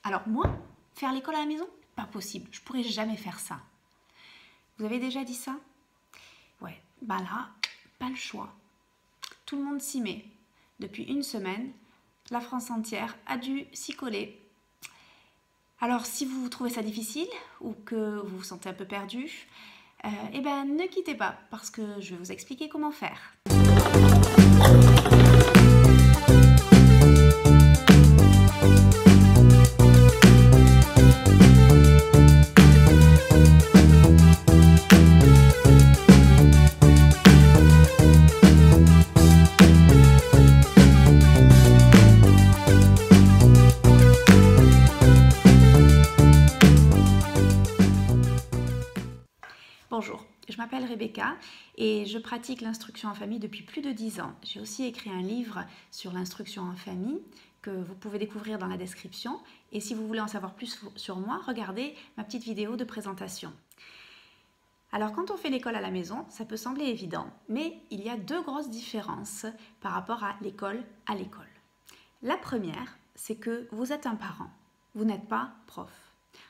Alors moi, faire l'école à la maison, pas possible, je pourrais jamais faire ça. Vous avez déjà dit ça? Ouais, bah là, pas le choix. Tout le monde s'y met. Depuis une semaine, la France entière a dû s'y coller. Alors si vous trouvez ça difficile ou que vous vous sentez un peu perdu, eh ben ne quittez pas parce que je vais vous expliquer comment faire. Bonjour, je m'appelle Rebecca et je pratique l'instruction en famille depuis plus de 10 ans. J'ai aussi écrit un livre sur l'instruction en famille que vous pouvez découvrir dans la description. Et si vous voulez en savoir plus sur moi, regardez ma petite vidéo de présentation. Alors quand on fait l'école à la maison, ça peut sembler évident, mais il y a deux grosses différences par rapport à l'école. La première, c'est que vous êtes un parent, vous n'êtes pas prof.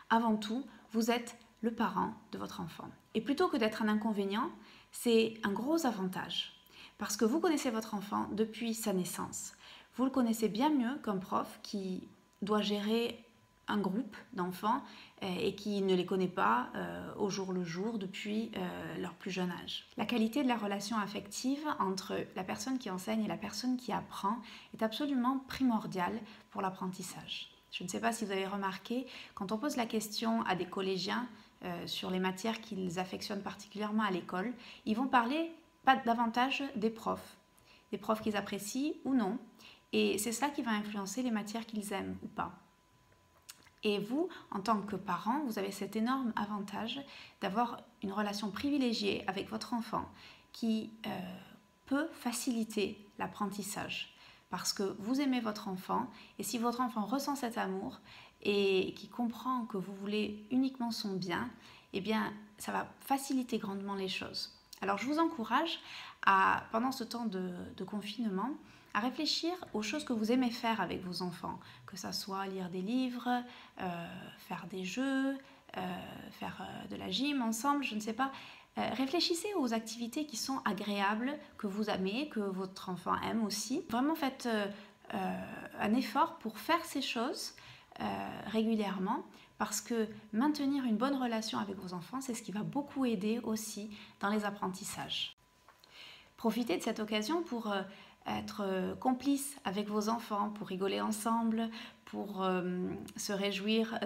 Avant tout, vous êtes le parent de votre enfant. Et plutôt que d'être un inconvénient, c'est un gros avantage. Parce que vous connaissez votre enfant depuis sa naissance. Vous le connaissez bien mieux qu'un prof qui doit gérer un groupe d'enfants et qui ne les connaît pas au jour le jour depuis leur plus jeune âge. La qualité de la relation affective entre la personne qui enseigne et la personne qui apprend est absolument primordiale pour l'apprentissage. Je ne sais pas si vous avez remarqué, quand on pose la question à des collégiens sur les matières qu'ils affectionnent particulièrement à l'école, ils vont parler pas davantage des profs qu'ils apprécient ou non, et c'est ça qui va influencer les matières qu'ils aiment ou pas. Et vous, en tant que parent, vous avez cet énorme avantage d'avoir une relation privilégiée avec votre enfant qui peut faciliter l'apprentissage. Parce que vous aimez votre enfant, et si votre enfant ressent cet amour et qui comprend que vous voulez uniquement son bien, eh bien, ça va faciliter grandement les choses. Alors, je vous encourage, pendant ce temps de confinement, à réfléchir aux choses que vous aimez faire avec vos enfants, que ça soit lire des livres, faire des jeux, faire de la gym ensemble, je ne sais pas. Réfléchissez aux activités qui sont agréables, que vous aimez, que votre enfant aime aussi. Vraiment faites un effort pour faire ces choses régulièrement parce que maintenir une bonne relation avec vos enfants, c'est ce qui va beaucoup aider aussi dans les apprentissages. Profitez de cette occasion pour être complice avec vos enfants, pour rigoler ensemble, pour se réjouir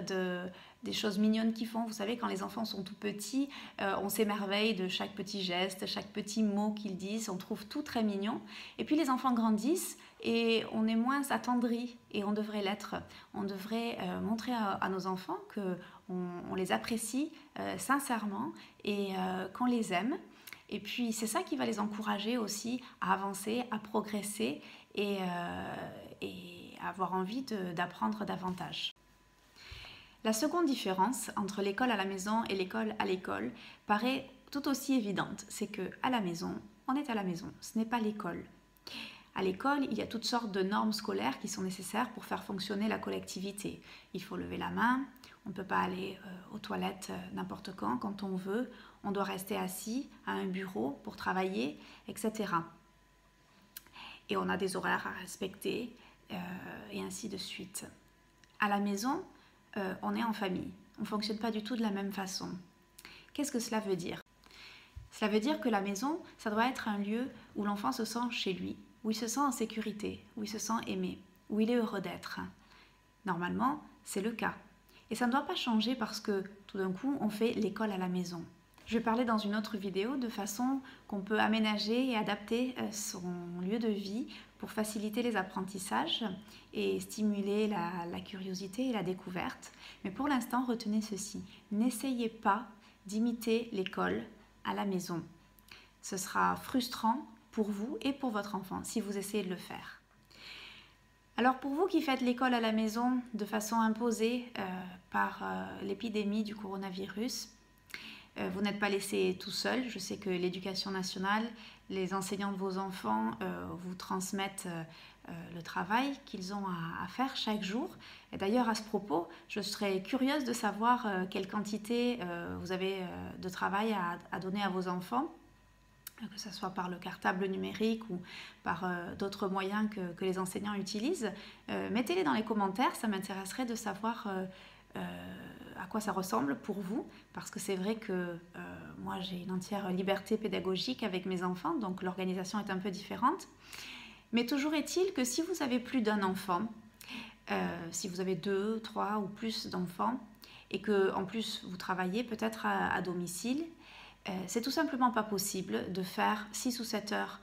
des choses mignonnes qu'ils font. Vous savez, quand les enfants sont tout petits, on s'émerveille de chaque petit geste, chaque petit mot qu'ils disent, on trouve tout très mignon. Et puis les enfants grandissent et on est moins attendri, et on devrait l'être. On devrait montrer à nos enfants qu'on les apprécie sincèrement et qu'on les aime. Et puis c'est ça qui va les encourager aussi à avancer, à progresser et avoir envie d'apprendre davantage. La seconde différence entre l'école à la maison et l'école à l'école paraît tout aussi évidente. C'est qu'à la maison, on est à la maison, ce n'est pas l'école. À l'école, il y a toutes sortes de normes scolaires qui sont nécessaires pour faire fonctionner la collectivité. Il faut lever la main, on ne peut pas aller aux toilettes n'importe quand on veut, on doit rester assis à un bureau pour travailler, etc. Et on a des horaires à respecter, et ainsi de suite. À la maison, on est en famille. On ne fonctionne pas du tout de la même façon. Qu'est-ce que cela veut dire? Cela veut dire que la maison, ça doit être un lieu où l'enfant se sent chez lui, où il se sent en sécurité, où il se sent aimé, où il est heureux d'être. Normalement, c'est le cas. Et ça ne doit pas changer parce que tout d'un coup, on fait l'école à la maison. Je vais parler dans une autre vidéo de façon qu'on peut aménager et adapter son lieu de vie pour faciliter les apprentissages et stimuler la curiosité et la découverte. Mais pour l'instant, retenez ceci. N'essayez pas d'imiter l'école à la maison. Ce sera frustrant pour vous et pour votre enfant si vous essayez de le faire. Alors pour vous qui faites l'école à la maison de façon imposée par l'épidémie du coronavirus, vous n'êtes pas laissé tout seul. Je sais que l'Éducation nationale, les enseignants de vos enfants vous transmettent le travail qu'ils ont à faire chaque jour. Et d'ailleurs, à ce propos, je serais curieuse de savoir quelle quantité vous avez de travail à donner à vos enfants, que ce soit par le cartable numérique ou par d'autres moyens que les enseignants utilisent. Mettez-les dans les commentaires, ça m'intéresserait de savoir à quoi ça ressemble pour vous, parce que c'est vrai que moi j'ai une entière liberté pédagogique avec mes enfants, donc l'organisation est un peu différente. Mais toujours est-il que si vous avez plus d'un enfant, si vous avez 2, 3 ou plus d'enfants, et que en plus vous travaillez peut-être à domicile, c'est tout simplement pas possible de faire 6 ou 7 heures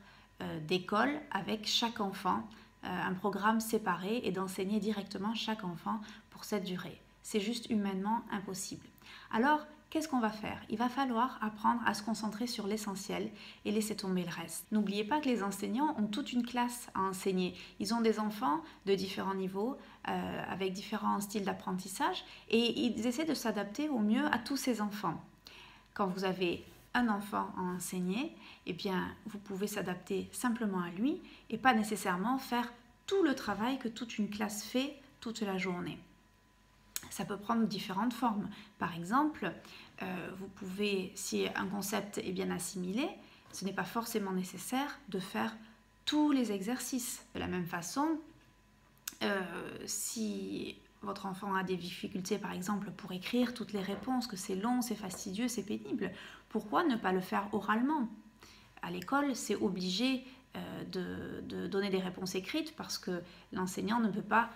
d'école avec chaque enfant, un programme séparé, et d'enseigner directement chaque enfant pour cette durée. C'est juste humainement impossible. Alors, qu'est-ce qu'on va faire? Il va falloir apprendre à se concentrer sur l'essentiel et laisser tomber le reste. N'oubliez pas que les enseignants ont toute une classe à enseigner. Ils ont des enfants de différents niveaux, avec différents styles d'apprentissage, et ils essaient de s'adapter au mieux à tous ces enfants. Quand vous avez un enfant à enseigner, eh bien, vous pouvez s'adapter simplement à lui et pas nécessairement faire tout le travail que toute une classe fait toute la journée. Ça peut prendre différentes formes. Par exemple, vous pouvez, si un concept est bien assimilé, ce n'est pas forcément nécessaire de faire tous les exercices. De la même façon, si votre enfant a des difficultés, par exemple, pour écrire toutes les réponses, que c'est long, c'est fastidieux, c'est pénible, pourquoi ne pas le faire oralement? À l'école, c'est obligé de donner des réponses écrites parce que l'enseignant ne peut pas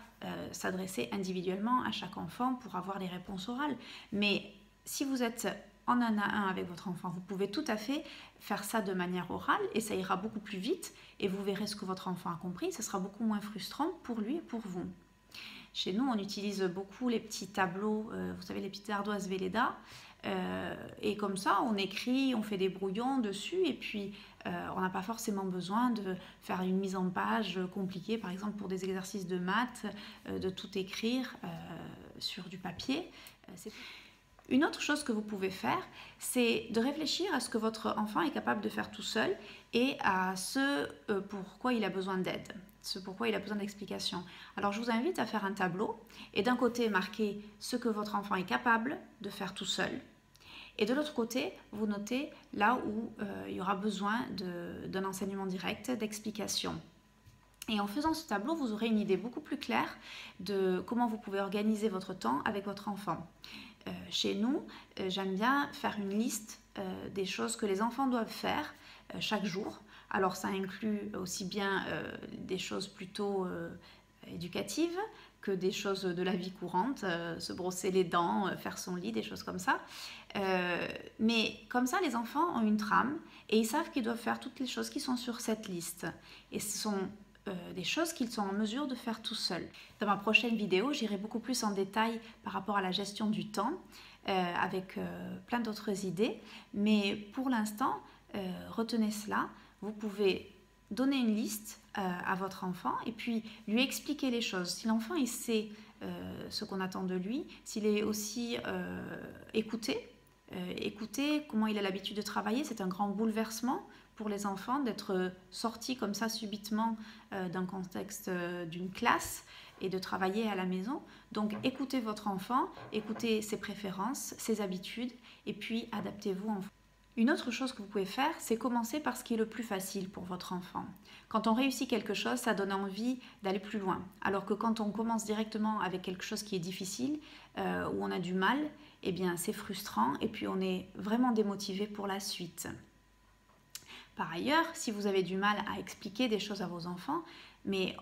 s'adresser individuellement à chaque enfant pour avoir les réponses orales. Mais si vous êtes en 1 à 1 avec votre enfant, vous pouvez tout à fait faire ça de manière orale et ça ira beaucoup plus vite et vous verrez ce que votre enfant a compris. Ce sera beaucoup moins frustrant pour lui et pour vous. Chez nous, on utilise beaucoup les petits tableaux, vous savez, les petites ardoises Velleda. Et comme ça, on écrit, on fait des brouillons dessus et puis on n'a pas forcément besoin de faire une mise en page compliquée, par exemple pour des exercices de maths, de tout écrire sur du papier. Une autre chose que vous pouvez faire, c'est de réfléchir à ce que votre enfant est capable de faire tout seul et à ce pourquoi il a besoin d'aide, ce pourquoi il a besoin d'explications. Alors je vous invite à faire un tableau et d'un côté marquer ce que votre enfant est capable de faire tout seul. Et de l'autre côté, vous notez là où il y aura besoin d'un enseignement direct, d'explications. Et en faisant ce tableau, vous aurez une idée beaucoup plus claire de comment vous pouvez organiser votre temps avec votre enfant. Chez nous, j'aime bien faire une liste des choses que les enfants doivent faire chaque jour. Alors ça inclut aussi bien des choses plutôt éducatives que des choses de la vie courante, se brosser les dents, faire son lit, des choses comme ça. Mais comme ça, les enfants ont une trame et ils savent qu'ils doivent faire toutes les choses qui sont sur cette liste. Et ce sont des choses qu'ils sont en mesure de faire tout seuls. Dans ma prochaine vidéo, j'irai beaucoup plus en détail par rapport à la gestion du temps, avec plein d'autres idées. Mais pour l'instant, retenez cela. Vous pouvez donner une liste à votre enfant et puis lui expliquer les choses. Si l'enfant il sait ce qu'on attend de lui, s'il est aussi écouté comment il a l'habitude de travailler, c'est un grand bouleversement pour les enfants d'être sortis comme ça subitement d'un contexte d'une classe et de travailler à la maison. Donc écoutez votre enfant, écoutez ses préférences, ses habitudes et puis adaptez-vous en fonction. Une autre chose que vous pouvez faire, c'est commencer par ce qui est le plus facile pour votre enfant. Quand on réussit quelque chose, ça donne envie d'aller plus loin. Alors que quand on commence directement avec quelque chose qui est difficile, où on a du mal, eh bien c'est frustrant et puis on est vraiment démotivé pour la suite. Par ailleurs, si vous avez du mal à expliquer des choses à vos enfants, mais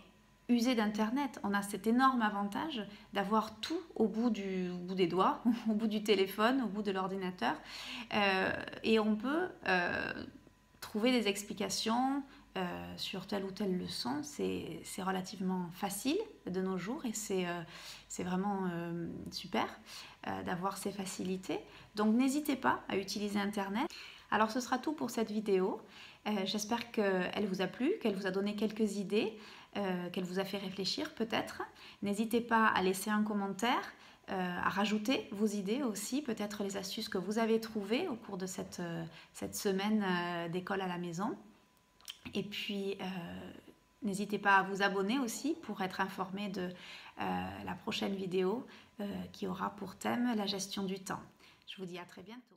usez d'Internet. On a cet énorme avantage d'avoir tout au bout des doigts, au bout du téléphone, au bout de l'ordinateur. Et on peut trouver des explications sur telle ou telle leçon. C'est relativement facile de nos jours et c'est vraiment super d'avoir ces facilités. Donc n'hésitez pas à utiliser Internet. Alors ce sera tout pour cette vidéo. J'espère qu'elle vous a plu, qu'elle vous a donné quelques idées, qu'elle vous a fait réfléchir peut-être. N'hésitez pas à laisser un commentaire, à rajouter vos idées aussi, peut-être les astuces que vous avez trouvées au cours de cette semaine d'école à la maison. Et puis N'hésitez pas à vous abonner aussi pour être informé de la prochaine vidéo qui aura pour thème la gestion du temps. Je vous dis à très bientôt.